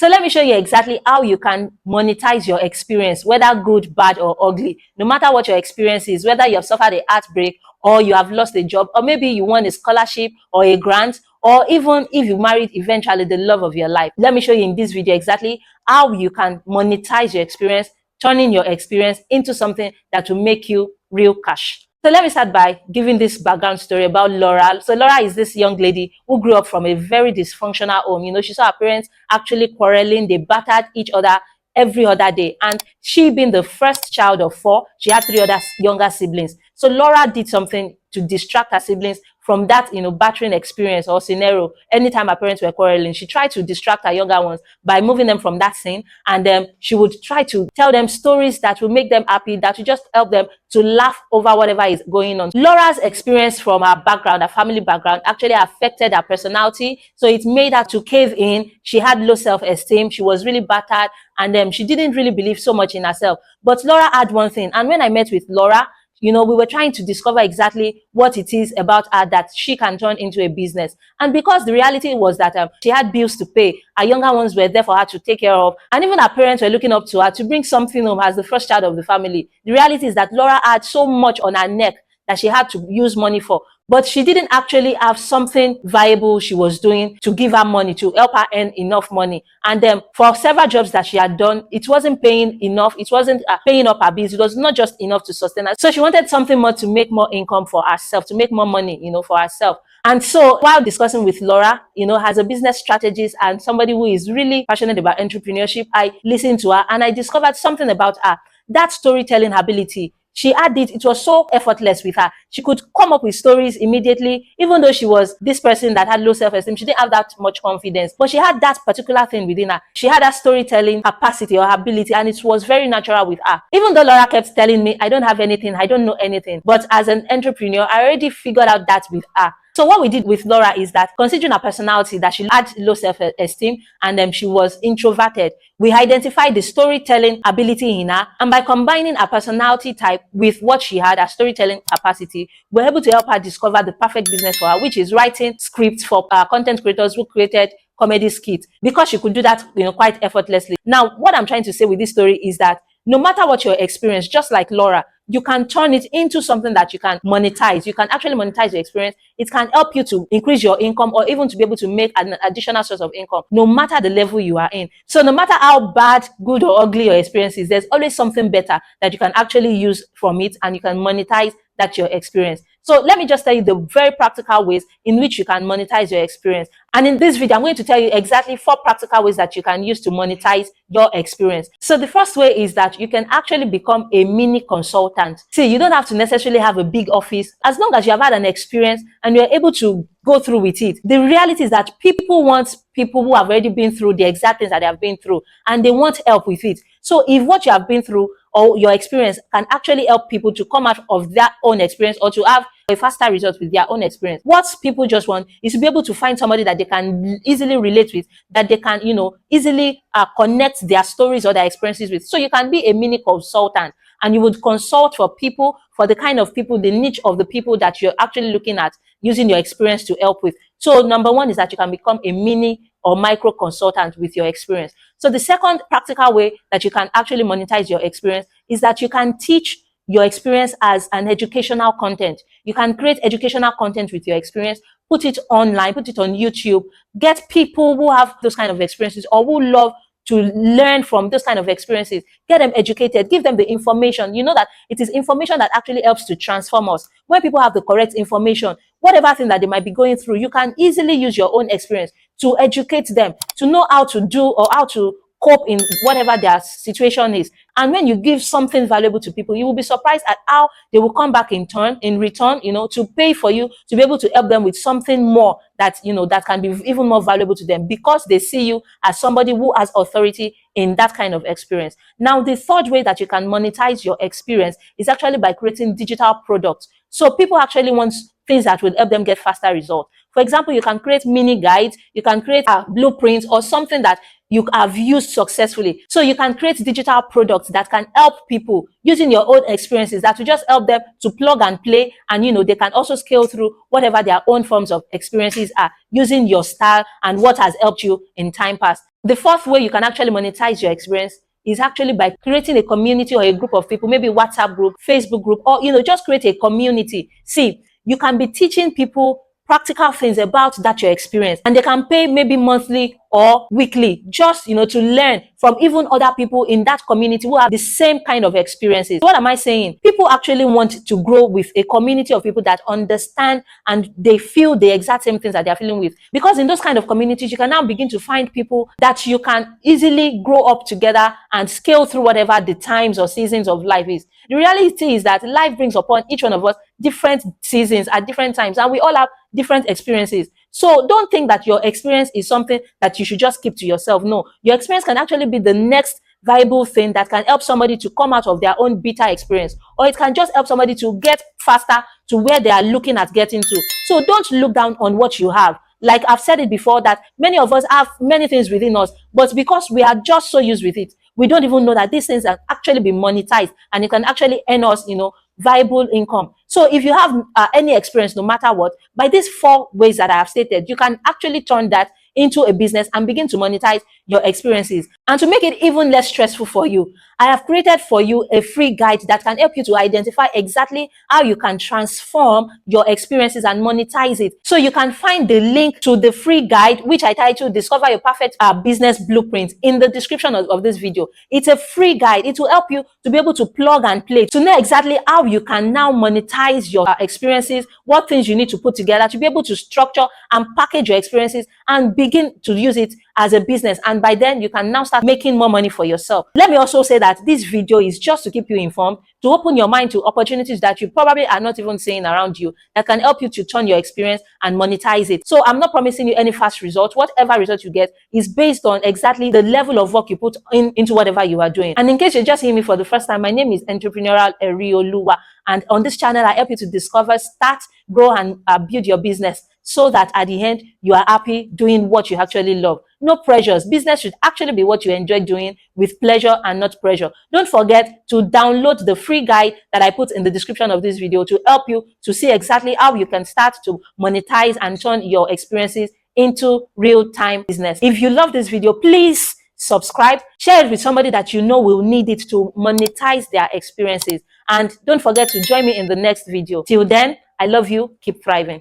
So let me show you exactly how you can monetize your experience, whether good, bad, or ugly. No matter what your experience is, whether you have suffered a heartbreak or you have lost a job, or maybe you won a scholarship or a grant, or even if you married eventually the love of your life. Let me show you in this video exactly how you can monetize your experience, turning your experience into something that will make you real cash. So let me start by giving this background story about Laura. So Laura is this young lady who grew up from a very dysfunctional home. You know, she saw her parents actually quarreling. They battered each other every other day. And she being the first child of 4, she had 3 other younger siblings. So Laura did something to distract her siblings from that, battering experience or scenario. Anytime her parents were quarreling, she tried to distract her younger ones by moving them from that scene. And she would try to tell them stories that will make them happy, that will just help them to laugh over whatever is going on. Laura's experience from her background, her family background, actually affected her personality. So it made her to cave in. She had low self-esteem. She was really battered, and she didn't really believe so much in herself. But Laura had one thing. And when I met with Laura, we were trying to discover exactly what it is about her that she can turn into a business. And because the reality was that she had bills to pay, her younger ones were there for her to take care of, and even her parents were looking up to her to bring something home as the first child of the family. The reality is that Laura had so much on her neck that she had to use money for. But she didn't actually have something viable she was doing to give her money, to help her earn enough money. And for several jobs that she had done, it wasn't paying enough. It wasn't paying up her bills. It was not just enough to sustain her. So she wanted something more to make more income for herself, to make more money, for herself. And so while discussing with Laura, as a business strategist and somebody who is really passionate about entrepreneurship, I listened to her and I discovered something about her, that storytelling ability. She had it. It was so effortless with her. She could come up with stories immediately, even though she was this person that had low self-esteem. She didn't have that much confidence, but she had that particular thing within her. She had that storytelling capacity or ability, and it was very natural with her. Even though Laura kept telling me, I don't have anything, I don't know anything. But as an entrepreneur, I already figured out that with her. So what we did with Laura is that, considering her personality, that she had low self-esteem and she was introverted, we identified the storytelling ability in her, and by combining her personality type with what she had, her storytelling capacity, we're able to help her discover the perfect business for her, which is writing scripts for content creators who created comedy skits, because she could do that, quite effortlessly. Now, what I'm trying to say with this story is that no matter what your experience, just like Laura, you can turn it into something that you can monetize. You can actually monetize your experience. It can help you to increase your income, or even to be able to make an additional source of income, no matter the level you are in. So no matter how bad, good, or ugly your experience is, there's always something better that you can actually use from it, and you can monetize that your experience. So let me just tell you the very practical ways in which you can monetize your experience. And in this video, I'm going to tell you exactly 4 practical ways that you can use to monetize your experience. So the first way is that you can actually become a mini consultant. See, you don't have to necessarily have a big office. As long as you have had an experience and you're able to go through with it. The reality is that people want people who have already been through the exact things that they have been through, and they want help with it. So if what you have been through or your experience can actually help people to come out of their own experience, or to have a faster result with their own experience, what people just want is to be able to find somebody that they can easily relate with, that they can, easily connect their stories or their experiences with. So you can be a mini consultant, and you would consult for people, for the kind of people, the niche of the people that you're actually looking at, using your experience to help with. So number one is that you can become a mini or micro consultant with your experience. So the second practical way that you can actually monetize your experience is that you can teach your experience as an educational content. You can create educational content with your experience, put it online, put it on YouTube, get people who have those kind of experiences or who love to learn from those kind of experiences, get them educated, give them the information. You know that it is information that actually helps to transform us. When people have the correct information, whatever thing that they might be going through, you can easily use your own experience to educate them, to know how to do or how to cope in whatever their situation is. And when you give something valuable to people, you will be surprised at how they will come back in return, to pay for you, to be able to help them with something more that, that can be even more valuable to them, because they see you as somebody who has authority in that kind of experience. Now, the third way that you can monetize your experience is actually by creating digital products. So people actually want things that will help them get faster results. For example, you can create mini guides, you can create blueprints or something that you have used successfully. So you can create digital products that can help people using your own experiences, that will just help them to plug and play, and they can also scale through whatever their own forms of experiences are, using your style and what has helped you in time past. The fourth way you can actually monetize your experience is actually by creating a community or a group of people, maybe WhatsApp group, Facebook group, or just create a community. See, you can be teaching people practical things about that your experience, and they can pay maybe monthly or weekly, just to learn from even other people in that community who have the same kind of experiences. What am I saying? People actually want to grow with a community of people that understand and they feel the exact same things that they're feeling with, because in those kind of communities you can now begin to find people that you can easily grow up together and scale through whatever the times or seasons of life is. The reality is that life brings upon each one of us different seasons at different times, and we all have different experiences. So don't think that your experience is something that you should just keep to yourself. No, your experience can actually be the next viable thing that can help somebody to come out of their own bitter experience, or it can just help somebody to get faster to where they are looking at getting to. So don't look down on what you have. Like I've said it before, that many of us have many things within us, but because we are just so used with it, we don't even know that these things are actually be monetized and it can actually earn us, viable income. So if you have any experience, no matter what, by these 4 ways that I have stated, you can actually turn that into a business and begin to monetize your experiences. And to make it even less stressful for you, I have created for you a free guide that can help you to identify exactly how you can transform your experiences and monetize it. So you can find the link to the free guide, which I titled Discover Your Perfect Business Blueprint, in the description of this video. It's a free guide. It will help you to be able to plug and play, to know exactly how you can now monetize your experiences, what things you need to put together to be able to structure and package your experiences and begin to use it as a business. And by then you can now start making more money for yourself. Let me also say that this video is just to keep you informed, to open your mind to opportunities that you probably are not even seeing around you, that can help you to turn your experience and monetize it. So I'm not promising you any fast results. Whatever result you get is based on exactly the level of work you put into whatever you are doing. And in case you're just hearing me for the first time, my name is Entrepreneurial EriOluwa, and on this channel I help you to discover, start, grow, and build your business, so that at the end you are happy doing what you actually love. No pressures. Business should actually be what you enjoy doing, with pleasure and not pressure. Don't forget to download the free guide that I put in the description of this video to help you to see exactly how you can start to monetize and turn your experiences into real-time business. If you love this video, please subscribe, share it with somebody that you know will need it to monetize their experiences. And don't forget to join me in the next video. Till then, I love you. Keep thriving.